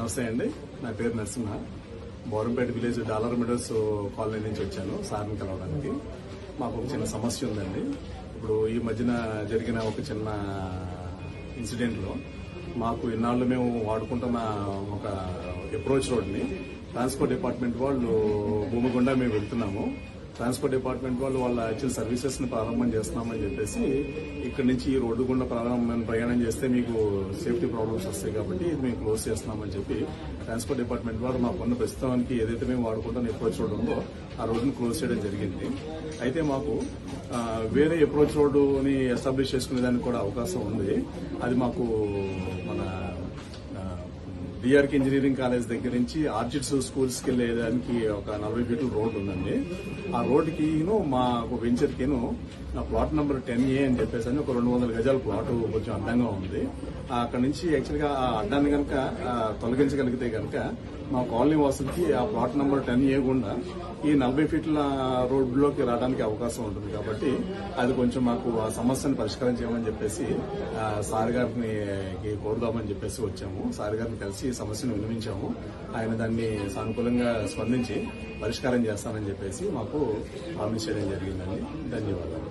నమస్తే అండి. నా పేరు నరసింహ. బోరంపేట విలేజ్ డాలర్ మిడల్స్ కాలనీ నుంచి వచ్చాను సార్ని కలవడానికి. మాకు ఒక చిన్న సమస్య ఉందండి. ఇప్పుడు ఈ మధ్యన జరిగిన ఒక చిన్న ఇన్సిడెంట్లో మాకు ఇన్నాళ్ళు మేము వాడుకుంటున్న ఒక అప్రోచ్ రోడ్ని ట్రాన్స్పోర్ట్ డిపార్ట్మెంట్ వాళ్ళు భూమి గుండా మేము వెళ్తున్నాము. ట్రాన్స్పోర్ట్ డిపార్ట్మెంట్ వాళ్ళు వాళ్ళ ఇచ్చిన సర్వీసెస్ ని ప్రారంభం చేస్తున్నామని చెప్పేసి ఇక్కడ నుంచి ఈ రోడ్డు గుండా ప్రయాణం చేస్తే మీకు సేఫ్టీ ప్రాబ్లమ్స్ వస్తాయి కాబట్టి ఇది మేము క్లోజ్ చేస్తున్నామని చెప్పి ట్రాన్స్పోర్ట్ డిపార్ట్మెంట్ వారు మాకున్న ప్రస్తుతానికి ఏదైతే మేము వాడుకుంటున్న అప్రోచ్ రోడ్ ఉందో ఆ రోడ్డును క్లోజ్ చేయడం జరిగింది. అయితే మాకు వేరే అప్రోచ్ రోడ్డుని ఎస్టాబ్లిష్ చేసుకునే దానికి కూడా అవకాశం ఉంది. అది మాకు మన డిఆర్కే ఇంజనీరింగ్ కాలేజ్ దగ్గర నుంచి ఆర్చిడ్స్ స్కూల్స్ కి వెళ్ళేదానికి ఒక 40 ఫీట్ల రోడ్ ఉందండి. ఆ రోడ్డుకి మా వెంచర్ కి నా ప్లాట్ నెంబర్ 10A అని చెప్పేసి ఒక 200 గజాల ప్లాట్ కొంచెం అడ్డంగా ఉంది. అక్కడ నుంచి యాక్చువల్ గా ఆ అడ్డాన్ని కనుక తొలగించగలిగితే కనుక మా కాలనీ వాసులకి ఆ ప్లాట్ నెంబర్ 10A గుండా ఈ 40 ఫీట్ల రోడ్లోకి రావడానికి అవకాశం ఉంటుంది. కాబట్టి అది కొంచెం మాకు ఆ సమస్యను పరిష్కారం చేయమని చెప్పేసి సార్ గారిని కోరుదామని చెప్పేసి వచ్చాము. సార్ గారిని కలిసి సమస్యను వినిపించాము. ఆయన దాన్ని సానుకూలంగా స్పందించి పరిష్కారం చేస్తానని చెప్పేసి మాకు ప్రామిస్ చేయడం జరిగిందండి. ధన్యవాదాలు.